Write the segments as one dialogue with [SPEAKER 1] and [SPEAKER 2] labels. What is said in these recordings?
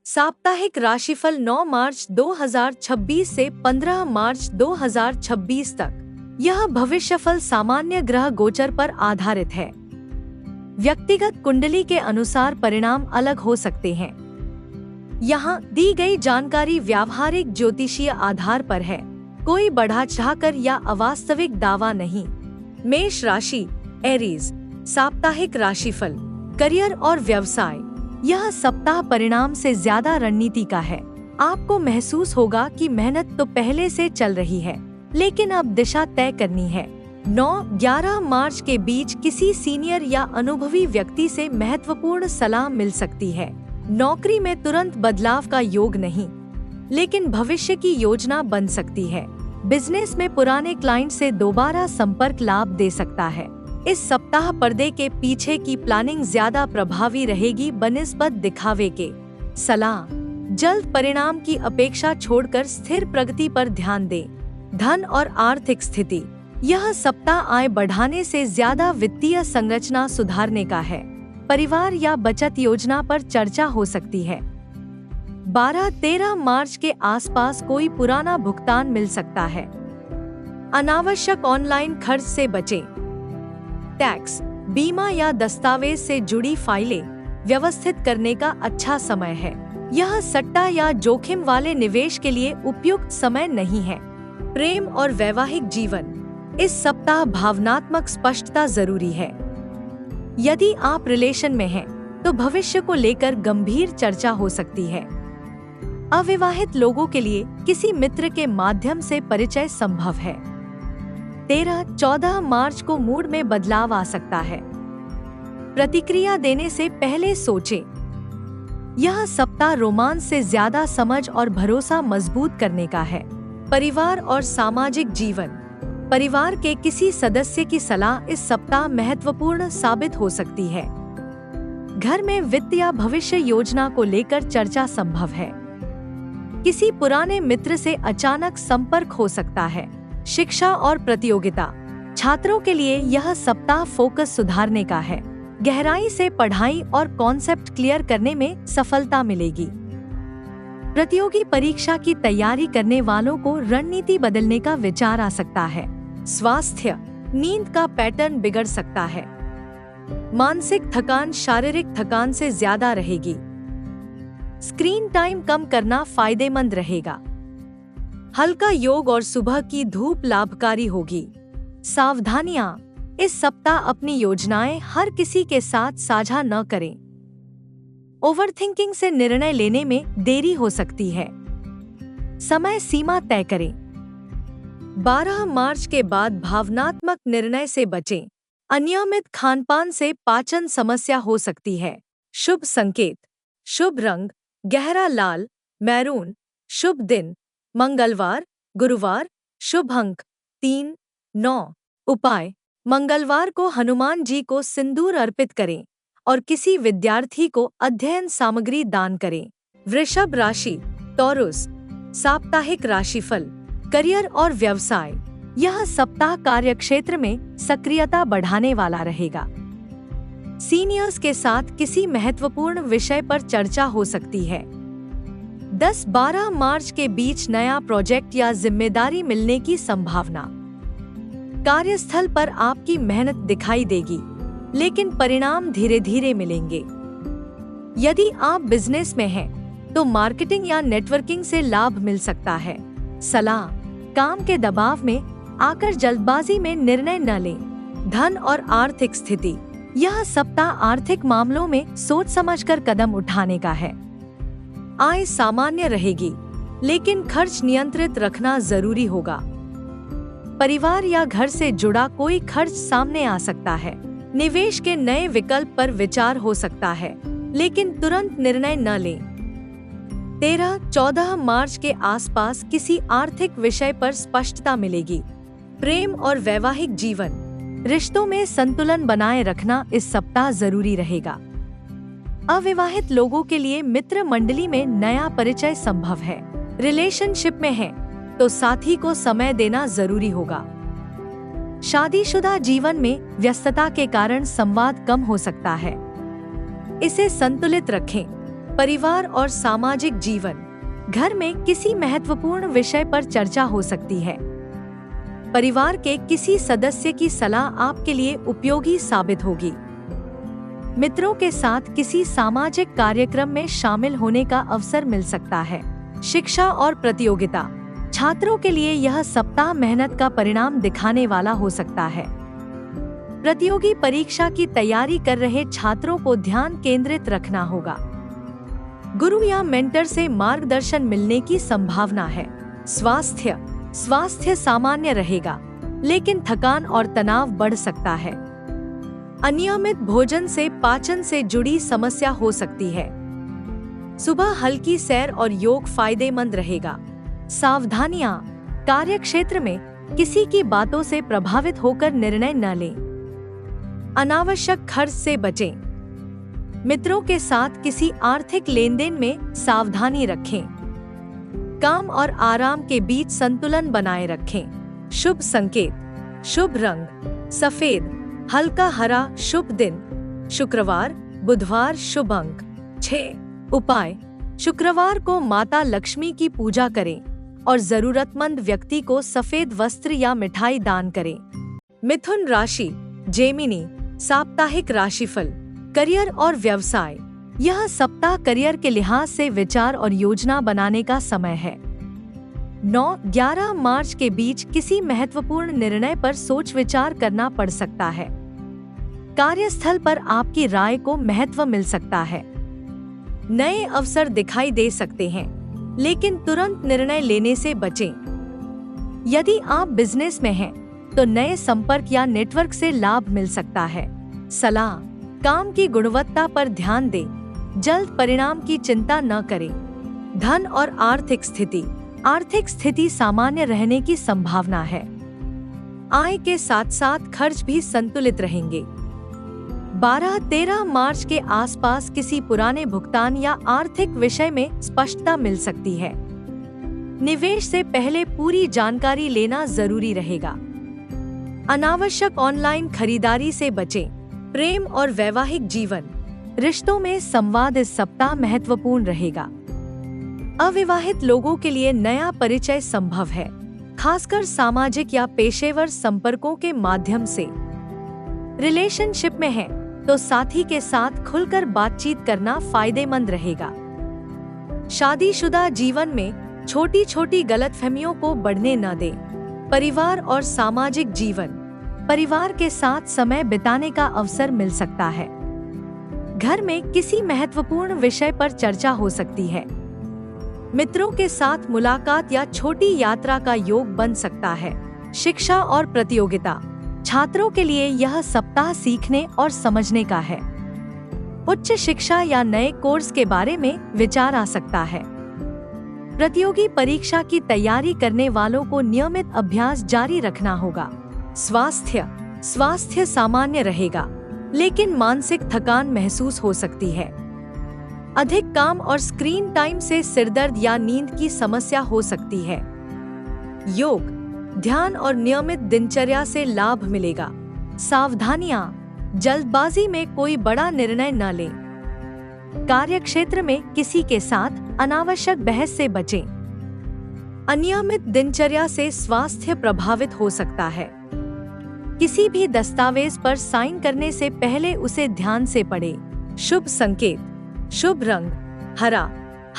[SPEAKER 1] साप्ताहिक राशिफल 9 मार्च 2026 से 15 मार्च 2026 तक। यह भविष्यफल सामान्य ग्रह गोचर पर आधारित है। व्यक्तिगत कुंडली के अनुसार परिणाम अलग हो सकते हैं। यहाँ दी गई जानकारी व्यावहारिक ज्योतिषीय आधार पर है, कोई बढ़ा चढ़ाकर या अवास्तविक दावा नहीं। मेष राशि, एरीज। साप्ताहिक राशिफल, करियर और व्यवसाय। यह सप्ताह परिणाम से ज्यादा रणनीति का है। आपको महसूस होगा कि मेहनत तो पहले से चल रही है, लेकिन अब दिशा तय करनी है। 9-11 मार्च के बीच किसी सीनियर या अनुभवी व्यक्ति से महत्वपूर्ण सलाह मिल सकती है। नौकरी में तुरंत बदलाव का योग नहीं, लेकिन भविष्य की योजना बन सकती है। बिजनेस में पुराने क्लाइंट से दोबारा संपर्क लाभ दे सकता है। इस सप्ताह पर्दे के पीछे की प्लानिंग ज्यादा प्रभावी रहेगी बनिस्बत दिखावे के। सलाह, जल्द परिणाम की अपेक्षा छोड़कर स्थिर प्रगति पर ध्यान दें। धन और आर्थिक स्थिति, यह सप्ताह आय बढ़ाने से ज्यादा वित्तीय संरचना सुधारने का है। परिवार या बचत योजना पर चर्चा हो सकती है। 12-13 मार्च के आसपास कोई पुराना भुगतान मिल सकता है। अनावश्यक ऑनलाइन खर्च से बचें। टैक्स, बीमा या दस्तावेज से जुड़ी फाइलें व्यवस्थित करने का अच्छा समय है। यह सट्टा या जोखिम वाले निवेश के लिए उपयुक्त समय नहीं है। प्रेम और वैवाहिक जीवन, इस सप्ताह भावनात्मक स्पष्टता जरूरी है। यदि आप रिलेशन में हैं, तो भविष्य को लेकर गंभीर चर्चा हो सकती है। अविवाहित लोगों के लिए किसी मित्र के माध्यम से परिचय संभव है। 13-14 मार्च को मूड में बदलाव आ सकता है। प्रतिक्रिया देने से पहले सोचें। यह सप्ताह रोमांस से ज्यादा समझ और भरोसा मजबूत करने का है। परिवार और सामाजिक जीवन, परिवार के किसी सदस्य की सलाह इस सप्ताह महत्वपूर्ण साबित हो सकती है। घर में वित्त या भविष्य योजना को लेकर चर्चा संभव है। किसी पुराने मित्र से अचानक संपर्क हो सकता है। शिक्षा और प्रतियोगिता, छात्रों के लिए यह सप्ताह फोकस सुधारने का है। गहराई से पढ़ाई और कॉन्सेप्ट क्लियर करने में सफलता मिलेगी। प्रतियोगी परीक्षा की तैयारी करने वालों को रणनीति बदलने का विचार आ सकता है। स्वास्थ्य, नींद का पैटर्न बिगड़ सकता है। मानसिक थकान शारीरिक थकान से ज्यादा रहेगी। स्क्रीन टाइम कम करना फायदेमंद रहेगा। हल्का योग और सुबह की धूप लाभकारी होगी। सावधानियां, इस सप्ताह अपनी योजनाएं हर किसी के साथ साझा न करें। ओवरथिंकिंग से निर्णय लेने में देरी हो सकती है। समय सीमा तय करें। 12 मार्च के बाद भावनात्मक निर्णय से बचें। अनियमित खानपान से पाचन समस्या हो सकती है। शुभ संकेत, शुभ रंग गहरा लाल, मैरून। शुभ दिन मंगलवार, गुरुवार। शुभ अंक 3, 9। उपाय, मंगलवार को हनुमान जी को सिंदूर अर्पित करें और किसी विद्यार्थी को अध्ययन सामग्री दान करें। वृषभ राशि, टॉरस। साप्ताहिक राशिफल, करियर और व्यवसाय। यह सप्ताह कार्यक्षेत्र में सक्रियता बढ़ाने वाला रहेगा। सीनियर्स के साथ किसी महत्वपूर्ण विषय पर चर्चा हो सकती है। 10-12 मार्च के बीच नया प्रोजेक्ट या जिम्मेदारी मिलने की संभावना। कार्यस्थल पर आपकी मेहनत दिखाई देगी, लेकिन परिणाम धीरे धीरे मिलेंगे। यदि आप बिजनेस में हैं, तो मार्केटिंग या नेटवर्किंग से लाभ मिल सकता है। सलाह, काम के दबाव में आकर जल्दबाजी में निर्णय न लें। धन और आर्थिक स्थिति, यह सप्ताह आर्थिक मामलों में सोच समझकर कदम उठाने का है। आय सामान्य रहेगी, लेकिन खर्च नियंत्रित रखना जरूरी होगा। परिवार या घर से जुड़ा कोई खर्च सामने आ सकता है। निवेश के नए विकल्प पर विचार हो सकता है, लेकिन तुरंत निर्णय न लें। 13-14 मार्च के आसपास किसी आर्थिक विषय पर स्पष्टता मिलेगी। प्रेम और वैवाहिक जीवन, रिश्तों में संतुलन बनाए रखना इस सप्ताह जरूरी रहेगा। अविवाहित लोगों के लिए मित्र मंडली में नया परिचय संभव है। रिलेशनशिप में है, तो साथी को समय देना जरूरी होगा। शादीशुदा जीवन में व्यस्तता के कारण संवाद कम हो सकता है। इसे संतुलित रखें। परिवार और सामाजिक जीवन, घर में किसी महत्वपूर्ण विषय पर चर्चा हो सकती है। परिवार के किसी सदस्य की सलाह आपके लिए उपयोगी साबित होगी। मित्रों के साथ किसी सामाजिक कार्यक्रम में शामिल होने का अवसर मिल सकता है। शिक्षा और प्रतियोगिता, छात्रों के लिए यह सप्ताह मेहनत का परिणाम दिखाने वाला हो सकता है। प्रतियोगी परीक्षा की तैयारी कर रहे छात्रों को ध्यान केंद्रित रखना होगा। गुरु या मेंटर से मार्गदर्शन मिलने की संभावना है। स्वास्थ्य सामान्य रहेगा, लेकिन थकान और तनाव बढ़ सकता है। अनियमित भोजन से पाचन से जुड़ी समस्या हो सकती है। सुबह हल्की सैर और योग फायदेमंद रहेगा। सावधानियां, कार्यक्षेत्र में किसी की बातों से प्रभावित होकर निर्णय न लें। अनावश्यक खर्च से बचें। मित्रों के साथ किसी आर्थिक लेनदेन में सावधानी रखें। काम और आराम के बीच संतुलन बनाए रखें। शुभ संकेत, शुभ रंग सफेद, हल्का हरा, शुभ दिन शुक्रवार, बुधवार, शुभ अंक 6। उपाय, शुक्रवार को माता लक्ष्मी की पूजा करें और जरूरतमंद व्यक्ति को सफेद वस्त्र या मिठाई दान करें। मिथुन राशि, जेमिनी, साप्ताहिक राशिफल, करियर और व्यवसाय। यह सप्ताह करियर के लिहाज से विचार और योजना बनाने का समय है। 9-11 मार्च के बीच किसी महत्वपूर्ण निर्णय पर सोच विचार करना पड़ सकता है। कार्यस्थल पर आपकी राय को महत्व मिल सकता है। नए अवसर दिखाई दे सकते हैं, लेकिन तुरंत निर्णय लेने से बचें। यदि आप बिजनेस में हैं, तो नए संपर्क या नेटवर्क से लाभ मिल सकता है। सलाह, काम की गुणवत्ता पर ध्यान दें, जल्द परिणाम की चिंता न करें। धन और आर्थिक स्थिति सामान्य रहने की संभावना है। आय के साथ साथ खर्च भी संतुलित रहेंगे। 12-13 मार्च के आसपास किसी पुराने भुगतान या आर्थिक विषय में स्पष्टता मिल सकती है। निवेश से पहले पूरी जानकारी लेना जरूरी रहेगा। अनावश्यक ऑनलाइन खरीदारी से बचें। प्रेम और वैवाहिक जीवन, रिश्तों में संवाद इस सप्ताह महत्वपूर्ण रहेगा। अविवाहित लोगों के लिए नया परिचय संभव है, खासकर सामाजिक या पेशेवर संपर्कों के माध्यम से। रिलेशनशिप में हैं, तो साथी के साथ खुलकर बातचीत करना फायदेमंद रहेगा। शादीशुदा जीवन में छोटी छोटी गलतफहमियों को बढ़ने न दें। परिवार और सामाजिक जीवन, परिवार के साथ समय बिताने का अवसर मिल सकता है। घर में किसी महत्वपूर्ण विषय पर चर्चा हो सकती है। मित्रों के साथ मुलाकात या छोटी यात्रा का योग बन सकता है। शिक्षा और प्रतियोगिता, छात्रों के लिए यह सप्ताह सीखने और समझने का है। उच्च शिक्षा या नए कोर्स के बारे में विचार आ सकता है। प्रतियोगी परीक्षा की तैयारी करने वालों को नियमित अभ्यास जारी रखना होगा। स्वास्थ्य सामान्य रहेगा, लेकिन मानसिक थकान महसूस हो सकती है। अधिक काम और स्क्रीन टाइम से सिरदर्द या नींद की समस्या हो सकती है। योग, ध्यान और नियमित दिनचर्या से लाभ मिलेगा। सावधानियां, जल्दबाजी में कोई बड़ा निर्णय न लें। कार्यक्षेत्र में किसी के साथ अनावश्यक बहस से बचें। अनियमित दिनचर्या से स्वास्थ्य प्रभावित हो सकता है। किसी भी दस्तावेज पर साइन करने से पहले उसे ध्यान से पढ़ें। शुभ संकेत, शुभ रंग हरा,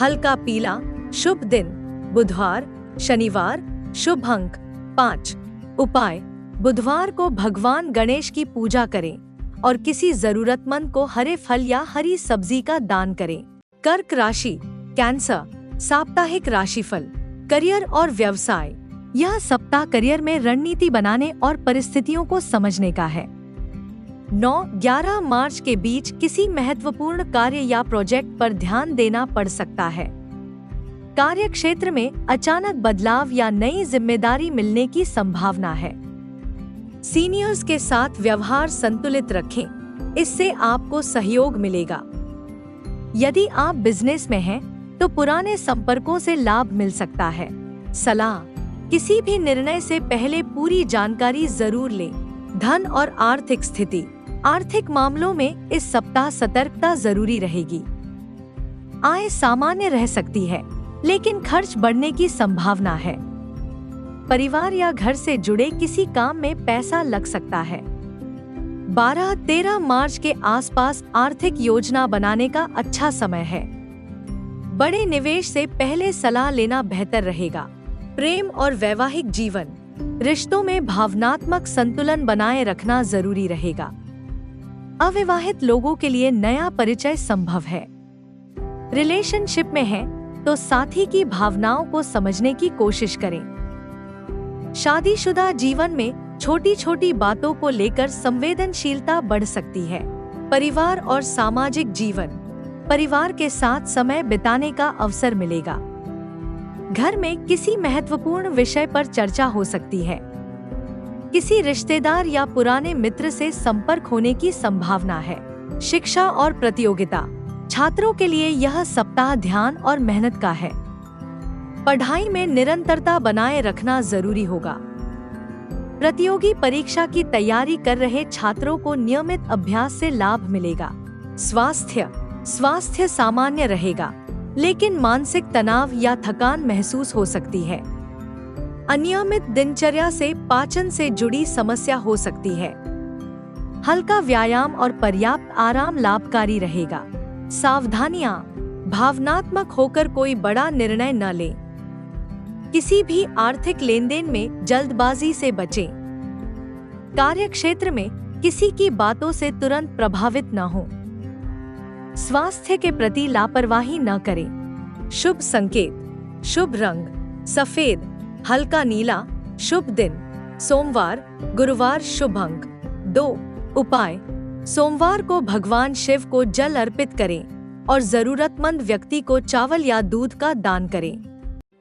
[SPEAKER 1] हल्का पीला, शुभ दिन बुधवार, शनिवार, शुभ अंक 5। उपाय, बुधवार को भगवान गणेश की पूजा करें और किसी जरूरतमंद को हरे फल या हरी सब्जी का दान करें। कर्क राशि, कैंसर, साप्ताहिक राशिफल, करियर और व्यवसाय। यह सप्ताह करियर में रणनीति बनाने और परिस्थितियों को समझने का है। 9-11 मार्च के बीच किसी महत्वपूर्ण कार्य या प्रोजेक्ट पर ध्यान देना पड़ सकता है। कार्य क्षेत्र में अचानक बदलाव या नई जिम्मेदारी मिलने की संभावना है। सीनियर्स के साथ व्यवहार संतुलित रखें, इससे आपको सहयोग मिलेगा। यदि आप बिजनेस में हैं, तो पुराने संपर्कों से लाभ मिल सकता है। सलाह, किसी भी निर्णय से पहले पूरी जानकारी जरूर लें। धन और आर्थिक स्थिति, आर्थिक मामलों में इस सप्ताह सतर्कता जरूरी रहेगी। आय सामान्य रह सकती है, लेकिन खर्च बढ़ने की संभावना है। परिवार या घर से जुड़े किसी काम में पैसा लग सकता है। 12-13 मार्च के आसपास आर्थिक योजना बनाने का अच्छा समय है। बड़े निवेश से पहले सलाह लेना बेहतर रहेगा। प्रेम और वैवाहिक जीवन, रिश्तों में भावनात्मक संतुलन बनाए रखना जरूरी रहेगा। अविवाहित लोगों के लिए नया परिचय संभव है। रिलेशनशिप में हैं तो साथी की भावनाओं को समझने की कोशिश करें। शादीशुदा जीवन में छोटी छोटी बातों को लेकर संवेदनशीलता बढ़ सकती है। परिवार और सामाजिक जीवन, परिवार के साथ समय बिताने का अवसर मिलेगा। घर में किसी महत्वपूर्ण विषय पर चर्चा हो सकती है। किसी रिश्तेदार या पुराने मित्र से संपर्क होने की संभावना है। शिक्षा और प्रतियोगिता, छात्रों के लिए यह सप्ताह ध्यान और मेहनत का है। पढ़ाई में निरंतरता बनाए रखना जरूरी होगा। प्रतियोगी परीक्षा की तैयारी कर रहे छात्रों को नियमित अभ्यास से लाभ मिलेगा। स्वास्थ्य सामान्य रहेगा, लेकिन मानसिक तनाव या थकान महसूस हो सकती है। अनियमित दिनचर्या से पाचन से जुड़ी समस्या हो सकती है। हल्का व्यायाम और पर्याप्त आराम लाभकारी रहेगा। सावधानियां, भावनात्मक होकर कोई बड़ा निर्णय न लें। किसी भी आर्थिक लेनदेन में जल्दबाजी से बचें। कार्यक्षेत्र में किसी की बातों से तुरंत प्रभावित न हो। स्वास्थ्य के प्रति लापरवाही न करें। शुभ संकेत, शुभ रंग सफेद, हल्का नीला, शुभ दिन सोमवार, गुरुवार, शुभ अंक 2। उपाय, सोमवार को भगवान शिव को जल अर्पित करें और जरूरतमंद व्यक्ति को चावल या दूध का दान करें।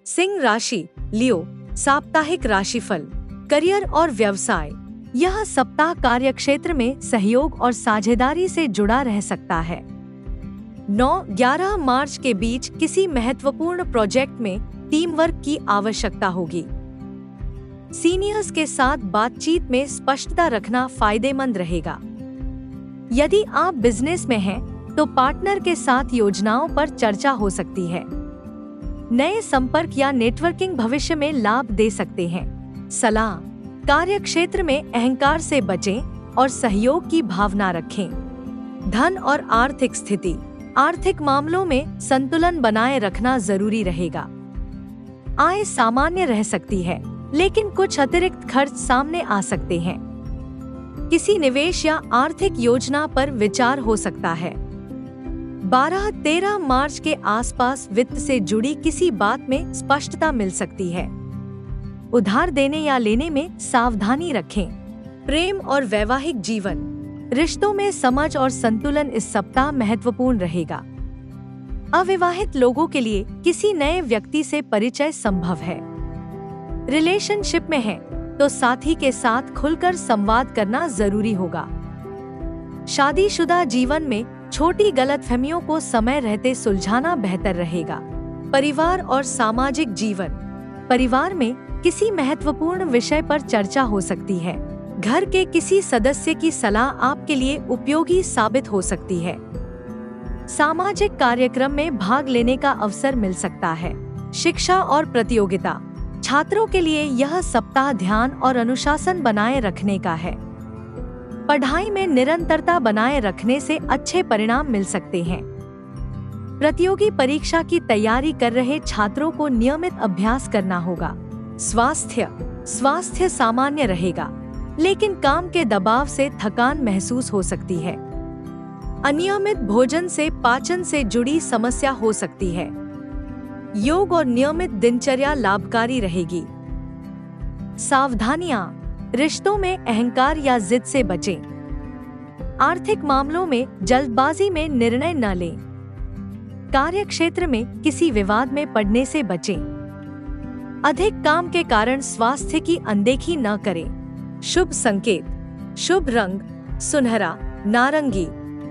[SPEAKER 1] सिंह राशि, लियो, साप्ताहिक राशिफल, करियर और व्यवसाय। यह सप्ताह कार्यक्षेत्र में सहयोग और साझेदारी से जुड़ा रह सकता है। 9-11 मार्च के बीच किसी महत्वपूर्ण प्रोजेक्ट में टीम वर्क की आवश्यकता होगी। सीनियर्स के साथ बातचीत में स्पष्टता रखना फायदेमंद रहेगा। यदि आप बिजनेस में हैं, तो पार्टनर के साथ योजनाओं पर चर्चा हो सकती है। नए संपर्क या नेटवर्किंग भविष्य में लाभ दे सकते हैं। सलाह, कार्यक्षेत्र में अहंकार से बचें और सहयोग की भावना रखें। धन और आर्थिक स्थिति, आर्थिक मामलों में संतुलन बनाए रखना जरूरी रहेगा। आय सामान्य रह सकती है, लेकिन कुछ अतिरिक्त खर्च सामने आ सकते हैं। किसी निवेश या आर्थिक योजना पर विचार हो सकता है। 12-13 मार्च के आसपास वित्त से जुड़ी किसी बात में स्पष्टता मिल सकती है। उधार देने या लेने में सावधानी रखें। प्रेम और वैवाहिक जीवन, रिश्तों में समझ और संतुलन इस सप्ताह महत्वपूर्ण रहेगा। अविवाहित लोगों के लिए किसी नए व्यक्ति से परिचय संभव है। रिलेशनशिप में हैं, तो साथी के साथ खुलकर संवाद करना जरूरी होगा। शादीशुदा जीवन में छोटी गलतफहमियों को समय रहते सुलझाना बेहतर रहेगा। परिवार और सामाजिक जीवन, परिवार में किसी महत्वपूर्ण विषय पर चर्चा हो सकती है। घर के किसी सदस्य की सलाह आपके लिए उपयोगी साबित हो सकती है। सामाजिक कार्यक्रम में भाग लेने का अवसर मिल सकता है। शिक्षा और प्रतियोगिता, छात्रों के लिए यह सप्ताह ध्यान और अनुशासन बनाए रखने का है। पढ़ाई में निरंतरता बनाए रखने से अच्छे परिणाम मिल सकते हैं। प्रतियोगी परीक्षा की तैयारी कर रहे छात्रों को नियमित अभ्यास करना होगा। स्वास्थ्य सामान्य रहेगा, लेकिन काम के दबाव से थकान महसूस हो सकती है। अनियमित भोजन से पाचन से जुड़ी समस्या हो सकती है। योग और नियमित दिनचर्या लाभकारी रहेगी। सावधानियां, रिश्तों में अहंकार या जिद से बचें। आर्थिक मामलों में जल्दबाजी में निर्णय न लें। कार्यक्षेत्र में किसी विवाद में पड़ने से बचें। अधिक काम के कारण स्वास्थ्य की अनदेखी न करें। शुभ संकेत, शुभ रंग सुनहरा, नारंगी,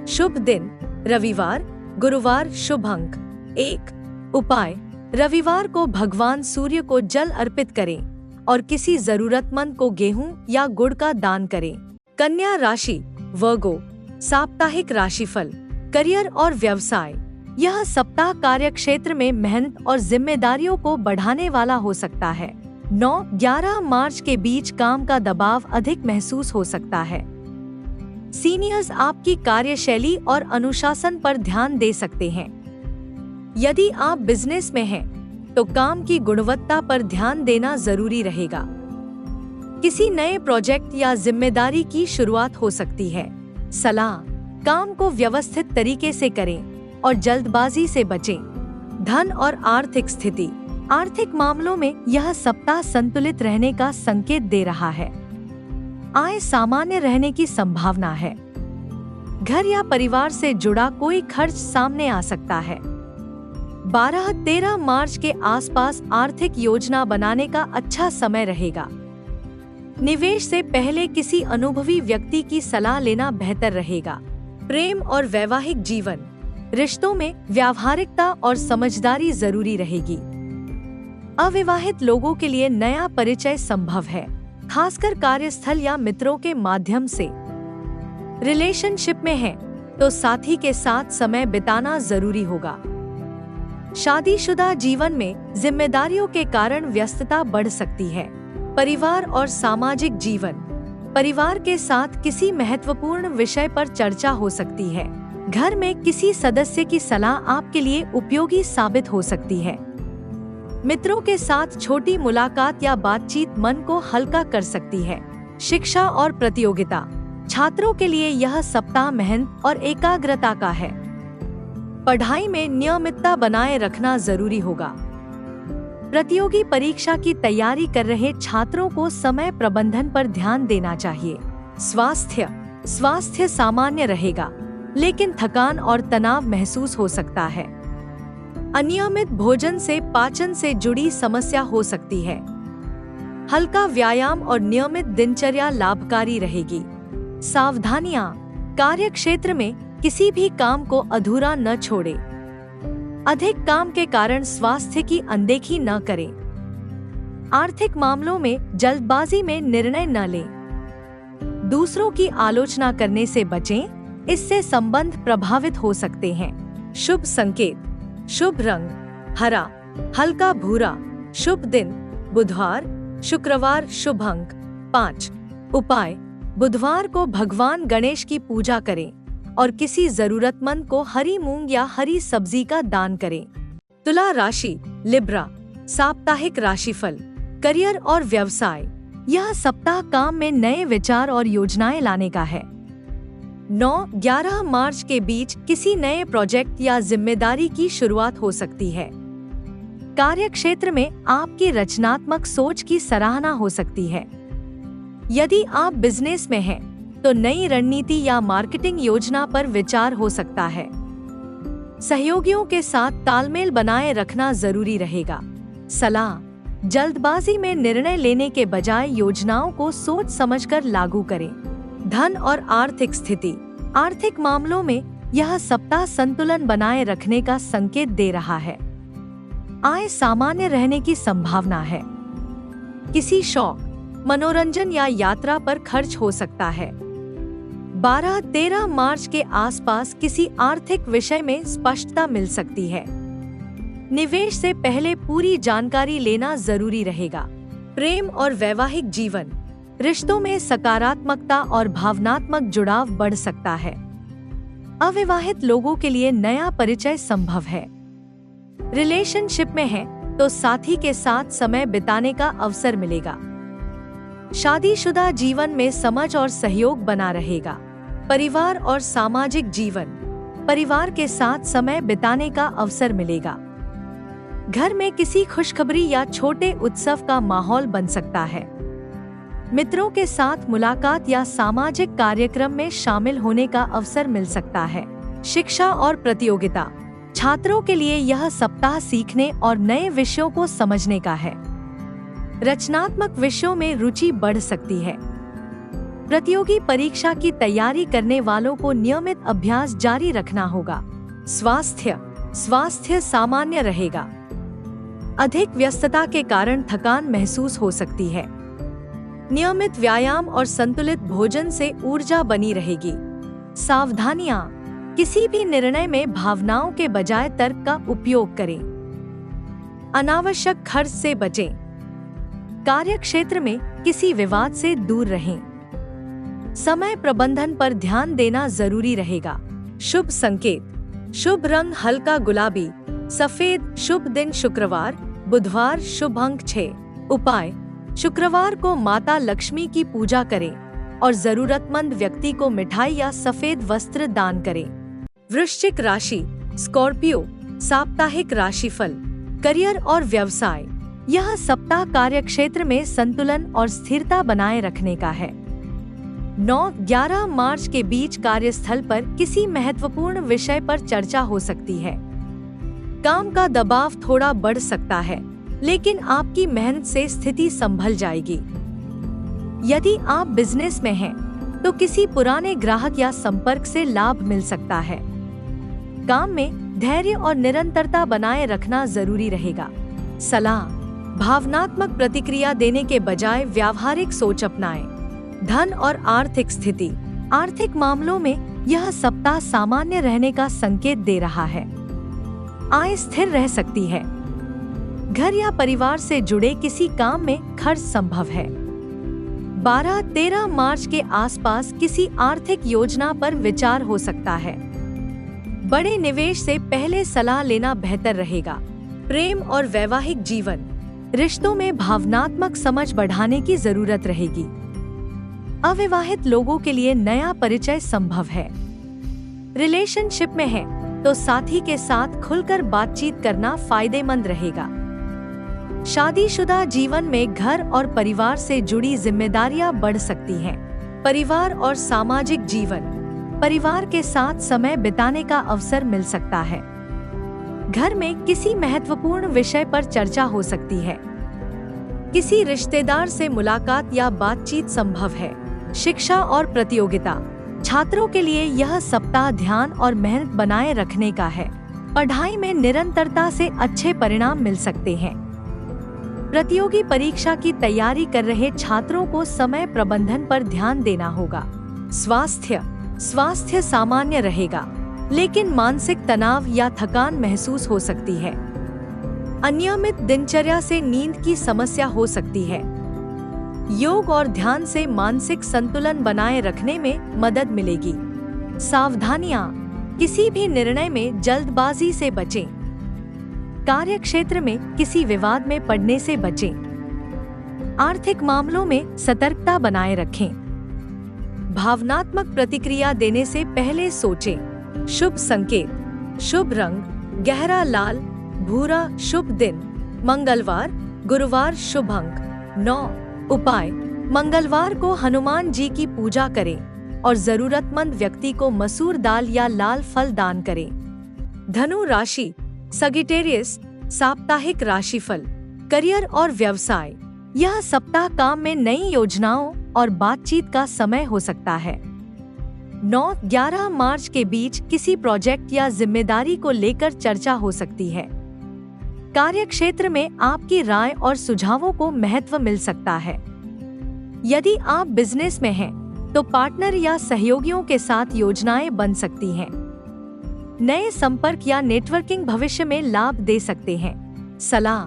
[SPEAKER 1] शुभ दिन रविवार, गुरुवार, शुभ अंक 1। उपाय, रविवार को भगवान सूर्य को जल अर्पित करें और किसी जरूरतमंद को गेहूं या गुड़ का दान करें। कन्या राशि, वर्गो, साप्ताहिक राशिफल, करियर और व्यवसाय। यह सप्ताह कार्यक्षेत्र में मेहनत और जिम्मेदारियों को बढ़ाने वाला हो सकता है। 9-11 मार्च के बीच काम का दबाव अधिक महसूस हो सकता है। सीनियर्स आपकी कार्यशैली और अनुशासन पर ध्यान दे सकते हैं। यदि आप बिजनेस में हैं, तो काम की गुणवत्ता पर ध्यान देना जरूरी रहेगा। किसी नए प्रोजेक्ट या जिम्मेदारी की शुरुआत हो सकती है। सलाह: काम को व्यवस्थित तरीके से करें और जल्दबाजी से बचें। धन और आर्थिक स्थिति: आर्थिक मामलों में यह सप्ताह संतुलित रहने का संकेत दे रहा है। आय सामान्य रहने की संभावना है। घर या परिवार से जुड़ा कोई खर्च सामने आ सकता है। 12-13 मार्च के आसपास आर्थिक योजना बनाने का अच्छा समय रहेगा। निवेश से पहले किसी अनुभवी व्यक्ति की सलाह लेना बेहतर रहेगा। प्रेम और वैवाहिक जीवन: रिश्तों में व्यावहारिकता और समझदारी जरूरी रहेगी। अविवाहित लोगों के लिए नया परिचय संभव है, खासकर कार्यस्थल या मित्रों के माध्यम से। रिलेशनशिप में हैं, तो साथी के साथ समय बिताना जरूरी होगा। शादीशुदा जीवन में जिम्मेदारियों के कारण व्यस्तता बढ़ सकती है। परिवार और सामाजिक जीवन: परिवार के साथ किसी महत्वपूर्ण विषय पर चर्चा हो सकती है। घर में किसी सदस्य की सलाह आपके लिए उपयोगी साबित हो सकती है। मित्रों के साथ छोटी मुलाकात या बातचीत मन को हल्का कर सकती है। शिक्षा और प्रतियोगिता: छात्रों के लिए यह सप्ताह मेहनत और एकाग्रता का है। पढ़ाई में नियमितता बनाए रखना जरूरी होगा। प्रतियोगी परीक्षा की तैयारी कर रहे छात्रों को समय प्रबंधन पर ध्यान देना चाहिए। स्वास्थ्य सामान्य रहेगा, लेकिन थकान और तनाव महसूस हो सकता है। अनियमित भोजन से पाचन से जुड़ी समस्या हो सकती है। हल्का व्यायाम और नियमित दिनचर्या लाभकारी रहेगी। सावधानियां: कार्यक्षेत्र में किसी भी काम को अधूरा न छोड़ें। अधिक काम के कारण स्वास्थ्य की अनदेखी न करें। आर्थिक मामलों में जल्दबाजी में निर्णय न लें। दूसरों की आलोचना करने से बचें, इससे संबंध प्रभावित हो सकते हैं। शुभ संकेत: शुभ रंग हरा, हल्का भूरा। शुभ दिन बुधवार, शुक्रवार। शुभ अंक 5। उपाय: बुधवार को भगवान गणेश की पूजा करें और किसी जरूरतमंद को हरी मूंग या हरी सब्जी का दान करें। तुला राशि: लिब्रा। साप्ताहिक राशिफल: करियर और व्यवसाय: यह सप्ताह काम में नए विचार और योजनाएं लाने का है। 9-11 मार्च के बीच किसी नए प्रोजेक्ट या जिम्मेदारी की शुरुआत हो सकती है। कार्यक्षेत्र में आपकी रचनात्मक सोच की सराहना हो सकती है। यदि आप बिजनेस में हैं, तो नई रणनीति या मार्केटिंग योजना पर विचार हो सकता है। सहयोगियों के साथ तालमेल बनाए रखना जरूरी रहेगा। सलाह: जल्दबाजी में निर्णय लेने के बजाय योजनाओं को सोच समझकर लागू करें। धन और आर्थिक स्थिति: आर्थिक मामलों में यह सप्ताह संतुलन बनाए रखने का संकेत दे रहा है। आय सामान्य रहने की संभावना है। किसी शौक, मनोरंजन या यात्रा पर खर्च हो सकता है। 12-13 मार्च के आसपास किसी आर्थिक विषय में स्पष्टता मिल सकती है। निवेश से पहले पूरी जानकारी लेना जरूरी रहेगा। प्रेम और वैवाहिक जीवन: रिश्तों में सकारात्मकता और भावनात्मक जुड़ाव बढ़ सकता है। अविवाहित लोगों के लिए नया परिचय संभव है। रिलेशनशिप में हैं, तो साथी के साथ समय बिताने का अवसर मिलेगा। शादीशुदा जीवन में समझ और सहयोग बना रहेगा। परिवार और सामाजिक जीवन: परिवार के साथ समय बिताने का अवसर मिलेगा। घर में किसी खुशखबरी या छोटे उत्सव का माहौल बन सकता है। मित्रों के साथ मुलाकात या सामाजिक कार्यक्रम में शामिल होने का अवसर मिल सकता है। शिक्षा और प्रतियोगिता: छात्रों के लिए यह सप्ताह सीखने और नए विषयों को समझने का है। रचनात्मक विषयों में रुचि बढ़ सकती है। प्रतियोगी परीक्षा की तैयारी करने वालों को नियमित अभ्यास जारी रखना होगा। स्वास्थ्य सामान्य रहेगा। अधिक व्यस्तता के कारण थकान महसूस हो सकती है। नियमित व्यायाम और संतुलित भोजन से ऊर्जा बनी रहेगी। सावधानियां: किसी भी निर्णय में भावनाओं के बजाय तर्क का उपयोग करें। अनावश्यक खर्च से बचें। कार्यक्षेत्र में किसी विवाद से दूर रहें। समय प्रबंधन पर ध्यान देना जरूरी रहेगा। शुभ संकेत, शुभ रंग हल्का गुलाबी, सफेद, शुभ दिन शुक्रवार, बुधवार, शुभ अंक 6। उपाय, शुक्रवार को माता लक्ष्मी की पूजा करें और जरूरतमंद व्यक्ति को मिठाई या सफेद वस्त्र दान करें। वृश्चिक राशि, स्कॉर्पियो, साप्ताहिक राशिफल, करियर और व्यवसाय। यह सप्ताह कार्यक्षेत्र में संतुलन और स्थिरता बनाए रखने का है। 9-11 मार्च के बीच कार्यस्थल पर किसी महत्वपूर्ण विषय पर चर्चा हो सकती है। काम का दबाव थोड़ा बढ़ सकता है, लेकिन आपकी मेहनत से स्थिति संभल जाएगी। यदि आप बिजनेस में हैं, तो किसी पुराने ग्राहक या संपर्क से लाभ मिल सकता है। काम में धैर्य और निरंतरता बनाए रखना जरूरी रहेगा। सलाह, भावनात्मक प्रतिक्रिया देने के बजाय व्यावहारिक सोच अपनाएं। धन और आर्थिक स्थिति, आर्थिक मामलों में यह सप्ताह सामान्य रहने का संकेत दे रहा है। आय स्थिर रह सकती है। घर या परिवार से जुड़े किसी काम में खर्च संभव है। 12-13 मार्च के आसपास किसी आर्थिक योजना पर विचार हो सकता है। बड़े निवेश से पहले सलाह लेना बेहतर रहेगा। प्रेम और वैवाहिक जीवन, रिश्तों में भावनात्मक समझ बढ़ाने की जरूरत रहेगी। अविवाहित लोगों के लिए नया परिचय संभव है। रिलेशनशिप में है तो साथी के साथ खुलकर बातचीत करना फायदेमंद रहेगा। शादीशुदा जीवन में घर और परिवार से जुड़ी जिम्मेदारियां बढ़ सकती हैं। परिवार और सामाजिक जीवन, परिवार के साथ समय बिताने का अवसर मिल सकता है। घर में किसी महत्वपूर्ण विषय पर चर्चा हो सकती है। किसी रिश्तेदार से मुलाकात या बातचीत संभव है। शिक्षा और प्रतियोगिता, छात्रों के लिए यह सप्ताह ध्यान और मेहनत बनाए रखने का है। पढ़ाई में निरंतरता से अच्छे परिणाम मिल सकते हैं। प्रतियोगी परीक्षा की तैयारी कर रहे छात्रों को समय प्रबंधन पर ध्यान देना होगा। स्वास्थ्य सामान्य रहेगा, लेकिन मानसिक तनाव या थकान महसूस हो सकती है। अनियमित दिनचर्या से नींद की समस्या हो सकती है। योग और ध्यान से मानसिक संतुलन बनाए रखने में मदद मिलेगी। सावधानियां, किसी भी निर्णय में जल्दबाजी से बचें। कार्यक्षेत्र में किसी विवाद में पड़ने से बचें। आर्थिक मामलों में सतर्कता बनाए रखें। भावनात्मक प्रतिक्रिया देने से पहले सोचें। शुभ संकेत, शुभ रंग गहरा लाल, भूरा, शुभ दिन मंगलवार, गुरुवार, शुभ अंक 9। उपाय, मंगलवार को हनुमान जी की पूजा करें और जरूरतमंद व्यक्ति को मसूर दाल या लाल फल दान करें। धनु राशि, सगिटेरियस, साप्ताहिक राशिफल, करियर और व्यवसाय। यह सप्ताह काम में नई योजनाओं और बातचीत का समय हो सकता है। 9-11 मार्च के बीच किसी प्रोजेक्ट या जिम्मेदारी को लेकर चर्चा हो सकती है। कार्यक्षेत्र में आपकी राय और सुझावों को महत्व मिल सकता है। यदि आप बिजनेस में हैं, तो पार्टनर या सहयोगियों के साथ योजनाएं बन सकती हैं। नए संपर्क या नेटवर्किंग भविष्य में लाभ दे सकते हैं। सलाह,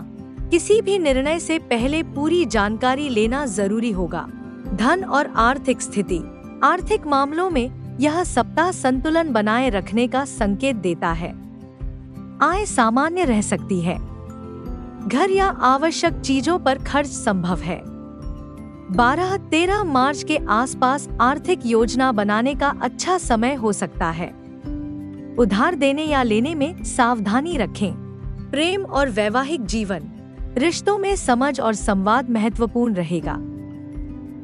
[SPEAKER 1] किसी भी निर्णय से पहले पूरी जानकारी लेना जरूरी होगा। धन और आर्थिक स्थिति, आर्थिक मामलों में यह सप्ताह संतुलन बनाए रखने का संकेत देता है। आय सामान्य रह सकती है। घर या आवश्यक चीजों पर खर्च संभव है। 12-13 मार्च के आसपास आर्थिक योजना बनाने का अच्छा समय हो सकता है। उधार देने या लेने में सावधानी रखें। प्रेम और वैवाहिक जीवन, रिश्तों में समझ और संवाद महत्वपूर्ण रहेगा।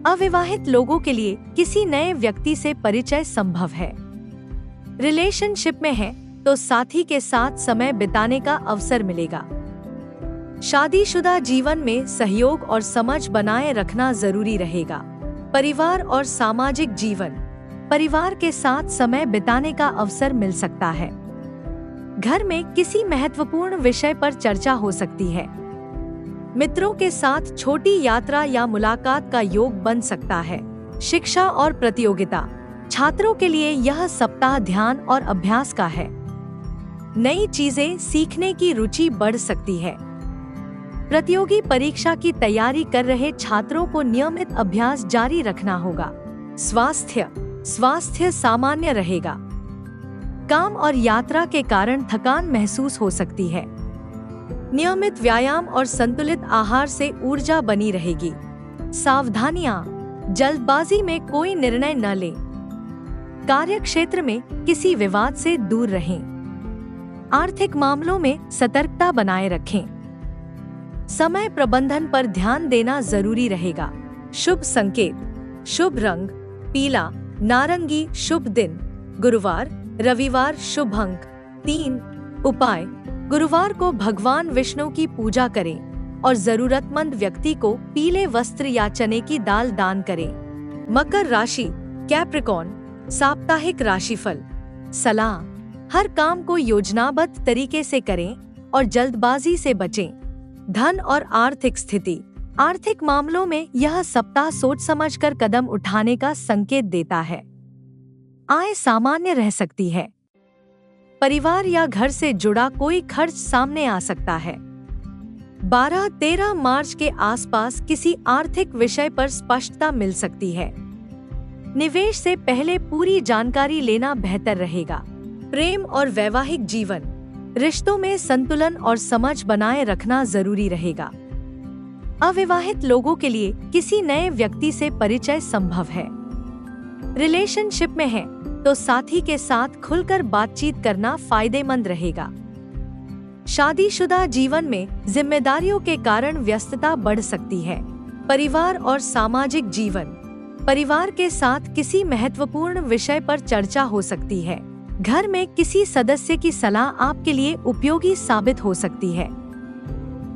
[SPEAKER 1] अविवाहित लोगों के लिए किसी नए व्यक्ति से परिचय संभव है। रिलेशनशिप में है तो साथी के साथ समय बिताने का अवसर मिलेगा। शादीशुदा जीवन में सहयोग और समझ बनाए रखना जरूरी रहेगा। परिवार और सामाजिक जीवन, परिवार के साथ समय बिताने का अवसर मिल सकता है। घर में किसी महत्वपूर्ण विषय पर चर्चा हो सकती है। मित्रों के साथ छोटी यात्रा या मुलाकात का योग बन सकता है। शिक्षा और प्रतियोगिता, छात्रों के लिए यह सप्ताह ध्यान और अभ्यास का है। नई चीजें सीखने की रुचि बढ़ सकती है। प्रतियोगी परीक्षा की तैयारी कर रहे छात्रों को नियमित अभ्यास जारी रखना होगा। स्वास्थ्य सामान्य रहेगा। काम और यात्रा के कारण थकान महसूस हो सकती है। नियमित व्यायाम और संतुलित आहार से ऊर्जा बनी रहेगी। सावधानियां, जल्दबाजी में कोई निर्णय न लें। कार्य क्षेत्र में किसी विवाद से दूर रहें। आर्थिक मामलों में सतर्कता बनाए रखें। समय प्रबंधन पर ध्यान देना जरूरी रहेगा। शुभ संकेत, शुभ रंग पीला, नारंगी। शुभ दिन गुरुवार, रविवार। शुभ अंक 3। उपाय, गुरुवार को भगवान विष्णु की पूजा करें और जरूरतमंद व्यक्ति को पीले वस्त्र या चने की दाल दान करें। मकर राशि, कैप्रिकॉर्न। साप्ताहिक राशिफल। सलाह, हर काम को योजनाबद्ध तरीके से करें और जल्दबाजी से बचें। धन और आर्थिक स्थिति, आर्थिक मामलों में यह सप्ताह सोच समझकर कदम उठाने का संकेत देता है। आय सामान्य रह सकती है। परिवार या घर से जुड़ा कोई खर्च सामने आ सकता है। 12-13 मार्च के आसपास किसी आर्थिक विषय पर स्पष्टता मिल सकती है। निवेश से पहले पूरी जानकारी लेना बेहतर रहेगा। प्रेम और वैवाहिक जीवन, रिश्तों में संतुलन और समझ बनाए रखना जरूरी रहेगा। अविवाहित लोगों के लिए किसी नए व्यक्ति से परिचय संभव है। रिलेशनशिप में है तो साथी के साथ खुलकर बातचीत करना फायदेमंद रहेगा। शादीशुदा जीवन में जिम्मेदारियों के कारण व्यस्तता बढ़ सकती है। परिवार और सामाजिक जीवन, परिवार के साथ किसी महत्वपूर्ण विषय पर चर्चा हो सकती है। घर में किसी सदस्य की सलाह आपके लिए उपयोगी साबित हो सकती है।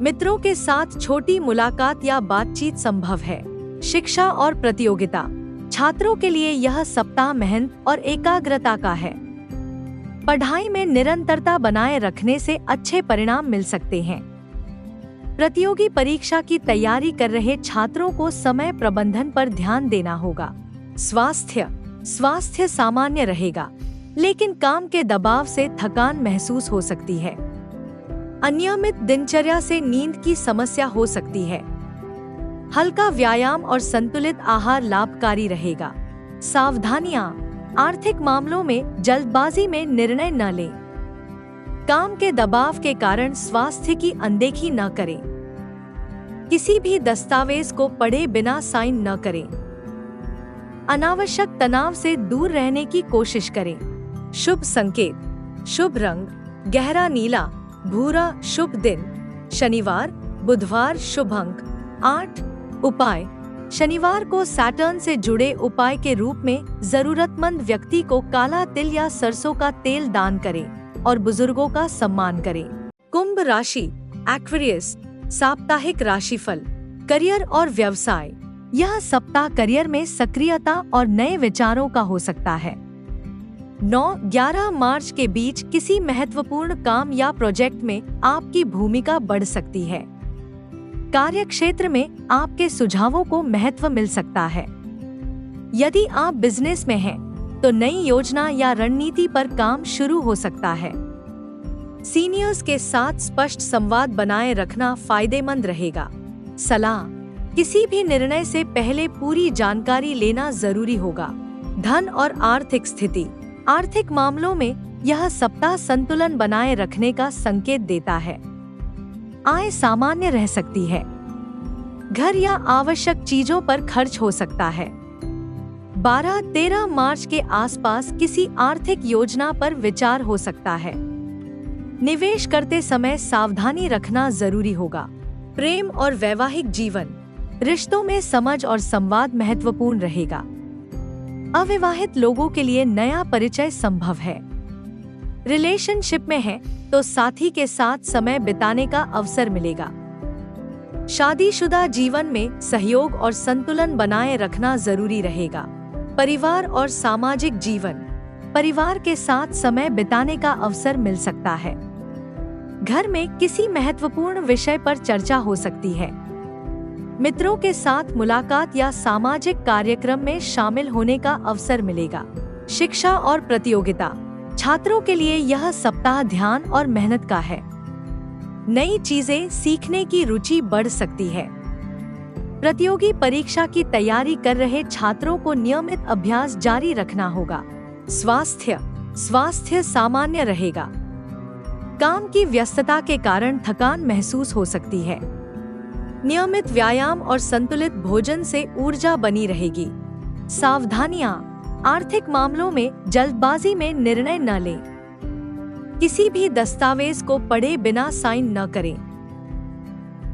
[SPEAKER 1] मित्रों के साथ छोटी मुलाकात या बातचीत संभव है। शिक्षा और प्रतियोगिता, छात्रों के लिए यह सप्ताह मेहनत और एकाग्रता का है। पढ़ाई में निरंतरता बनाए रखने से अच्छे परिणाम मिल सकते हैं। प्रतियोगी परीक्षा की तैयारी कर रहे छात्रों को समय प्रबंधन पर ध्यान देना होगा। स्वास्थ्य सामान्य रहेगा, लेकिन काम के दबाव से थकान महसूस हो सकती है। अनियमित दिनचर्या से नींद की समस्या हो सकती है। हल्का व्यायाम और संतुलित आहार लाभकारी रहेगा। सावधानियां, आर्थिक मामलों में जल्दबाजी में निर्णय न लें। काम के दबाव के कारण स्वास्थ्य की अनदेखी न करें। किसी भी दस्तावेज को पढ़े बिना साइन न करें। अनावश्यक तनाव से दूर रहने की कोशिश करें। शुभ संकेत, शुभ रंग गहरा नीला, भूरा। शुभ दिन शनिवार, बुधवार। शुभ अंक 8। उपाय, शनिवार को सैटर्न से जुड़े उपाय के रूप में जरूरतमंद व्यक्ति को काला तिल या सरसों का तेल दान करें और बुजुर्गों का सम्मान करें। कुंभ राशि, एक्वेरियस। साप्ताहिक राशिफल। करियर और व्यवसाय, यह सप्ताह करियर में सक्रियता और नए विचारों का हो सकता है। 9-11 मार्च के बीच किसी महत्वपूर्ण काम या प्रोजेक्ट में आपकी भूमिका बढ़ सकती है। कार्य क्षेत्र में आपके सुझावों को महत्व मिल सकता है। यदि आप बिजनेस में हैं, तो नई योजना या रणनीति पर काम शुरू हो सकता है। सीनियर्स के साथ स्पष्ट संवाद बनाए रखना फायदेमंद रहेगा। सलाह, किसी भी निर्णय से पहले पूरी जानकारी लेना जरूरी होगा। धन और आर्थिक स्थिति, आर्थिक मामलों में यह सप्ताह संतुलन बनाए रखने का संकेत देता है। आय सामान्य रह सकती है। घर या आवश्यक चीजों पर खर्च हो सकता है। 12-13 मार्च के आसपास किसी आर्थिक योजना पर विचार हो सकता है। निवेश करते समय सावधानी रखना जरूरी होगा। प्रेम और वैवाहिक जीवन, रिश्तों में समझ और संवाद महत्वपूर्ण रहेगा। अविवाहित लोगों के लिए नया परिचय संभव है। रिलेशनशिप में है तो साथी के साथ समय बिताने का अवसर मिलेगा। शादीशुदा जीवन में सहयोग और संतुलन बनाए रखना जरूरी रहेगा। परिवार और सामाजिक जीवन, परिवार के साथ समय बिताने का अवसर मिल सकता है। घर में किसी महत्वपूर्ण विषय पर चर्चा हो सकती है। मित्रों के साथ मुलाकात या सामाजिक कार्यक्रम में शामिल होने का अवसर मिलेगा। शिक्षा और प्रतियोगिता। छात्रों के लिए यह सप्ताह ध्यान और मेहनत का है। नई चीजें सीखने की रुचि बढ़ सकती है। प्रतियोगी परीक्षा की तैयारी कर रहे छात्रों को नियमित अभ्यास जारी रखना होगा। स्वास्थ्य सामान्य रहेगा। काम की व्यस्तता के कारण थकान महसूस हो सकती है। नियमित व्यायाम और संतुलित भोजन से ऊर्जा बनी रहेगी। सावधानियां, आर्थिक मामलों में जल्दबाजी में निर्णय न लें। किसी भी दस्तावेज को पढ़े बिना साइन न करें।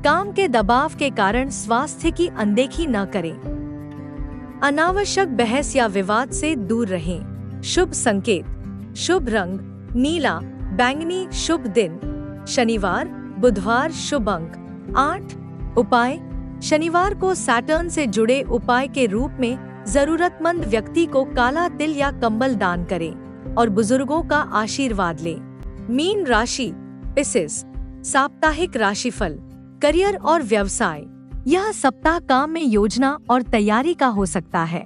[SPEAKER 1] काम के दबाव के कारण स्वास्थ्य की अनदेखी न करें। अनावश्यक बहस या विवाद से दूर रहें। शुभ संकेत, शुभ रंग नीला, बैंगनी। शुभ दिन शनिवार, बुधवार। शुभ अंक 8। उपाय, शनिवार को सैटर्न से जुड़े उपाय के रूप में जरूरतमंद व्यक्ति को काला तिल या कंबल दान करें और बुजुर्गों का आशीर्वाद लें। मीन राशि, पिसिस। साप्ताहिक राशिफल, करियर और व्यवसाय। यह सप्ताह काम में योजना और तैयारी का हो सकता है।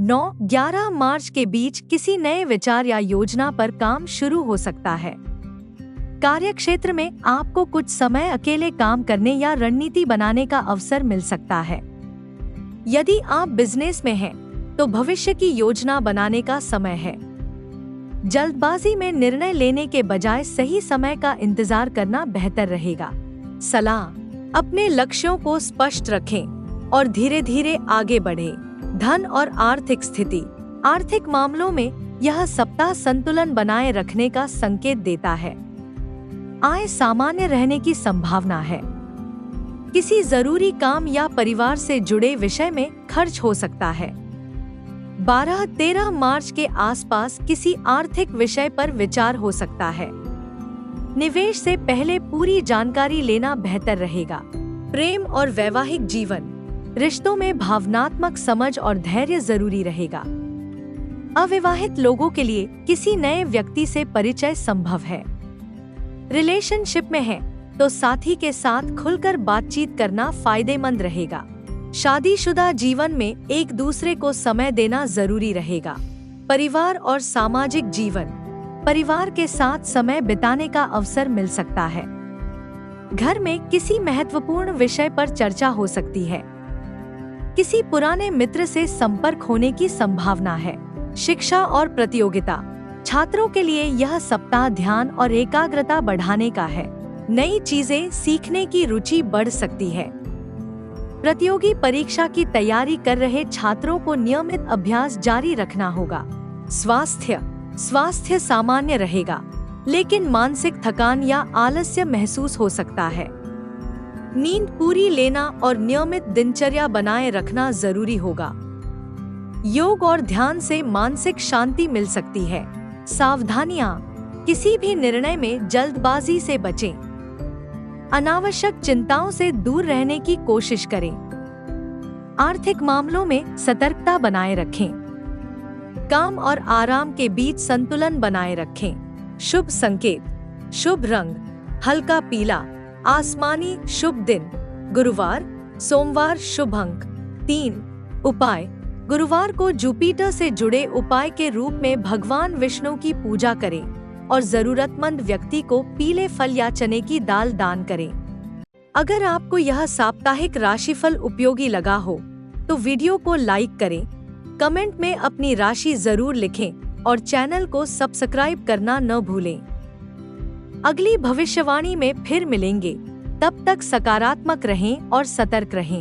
[SPEAKER 1] 9-11 मार्च के बीच किसी नए विचार या योजना पर काम शुरू हो सकता है। कार्यक्षेत्र में आपको कुछ समय अकेले काम करने या रणनीति बनाने का अवसर मिल सकता है। यदि आप बिजनेस में हैं, तो भविष्य की योजना बनाने का समय है। जल्दबाजी में निर्णय लेने के बजाय सही समय का इंतजार करना बेहतर रहेगा। सलाह, अपने लक्ष्यों को स्पष्ट रखें और धीरे धीरे आगे बढ़ें। धन और आर्थिक स्थिति, आर्थिक मामलों में यह सप्ताह संतुलन बनाए रखने का संकेत देता है। आय सामान्य रहने की संभावना है। किसी जरूरी काम या परिवार से जुड़े विषय में खर्च हो सकता है। 12-13 मार्च के आसपास किसी आर्थिक विषय पर विचार हो सकता है। निवेश से पहले पूरी जानकारी लेना बेहतर रहेगा। प्रेम और वैवाहिक जीवन, रिश्तों में भावनात्मक समझ और धैर्य जरूरी रहेगा। अविवाहित लोगों के लिए किसी नए व्यक्ति से परिचय संभव है। रिलेशनशिप में है तो साथी के साथ खुलकर बातचीत करना फायदेमंद रहेगा। शादीशुदा जीवन में एक दूसरे को समय देना जरूरी रहेगा। परिवार और सामाजिक जीवन, परिवार के साथ समय बिताने का अवसर मिल सकता है। घर में किसी महत्वपूर्ण विषय पर चर्चा हो सकती है। किसी पुराने मित्र से संपर्क होने की संभावना है। शिक्षा और प्रतियोगिता, छात्रों के लिए यह सप्ताह ध्यान और एकाग्रता बढ़ाने का है। नई चीजें सीखने की रुचि बढ़ सकती है। प्रतियोगी परीक्षा की तैयारी कर रहे छात्रों को नियमित अभ्यास जारी रखना होगा। स्वास्थ्य सामान्य रहेगा, लेकिन मानसिक थकान या आलस्य महसूस हो सकता है। नींद पूरी लेना और नियमित दिनचर्या बनाए रखना जरूरी होगा। योग और ध्यान से मानसिक शांति मिल सकती है। सावधानियां, किसी भी निर्णय में जल्दबाजी से बचें। अनावश्यक चिंताओं से दूर रहने की कोशिश करें। आर्थिक मामलों में सतर्कता बनाए रखें। काम और आराम के बीच संतुलन बनाए रखें। शुभ संकेत, शुभ रंग हल्का पीला, आसमानी। शुभ दिन गुरुवार, सोमवार। शुभ अंक 3। उपाय, गुरुवार को जुपिटर से जुड़े उपाय के रूप में भगवान विष्णु की पूजा करें और जरूरतमंद व्यक्ति को पीले फल या चने की दाल दान करें। अगर आपको यह साप्ताहिक राशिफल उपयोगी लगा हो तो वीडियो को लाइक करें, कमेंट में अपनी राशि जरूर लिखें और चैनल को सब्सक्राइब करना न भूलें। अगली भविष्यवाणी में फिर मिलेंगे, तब तक सकारात्मक रहें और सतर्क रहें।